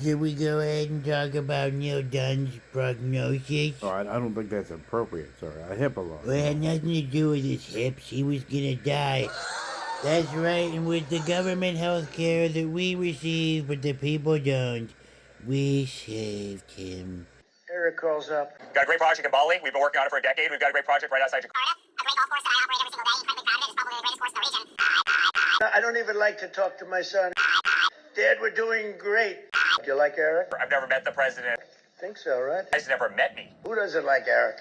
Should we go ahead and talk about Neil Dunn's prognosis? All right, I don't think that's appropriate, sir. A HIPAA law. Well, it had nothing to do with his hips. He was gonna die. That's right, and with the government health care that we receive, but the people don't, we saved him. Eric calls up. Got a great project in Bali. We've been working on it for a decade. We've got a great project right outside Jakarta. A great golf course that I operate every single day. Incredibly proud of it. It's probably the greatest course in the region. I don't even like to talk to my son. Dad, we're doing great. Do you like Eric? I've never met the president. Think so, right? He's never met me. Who doesn't like Eric?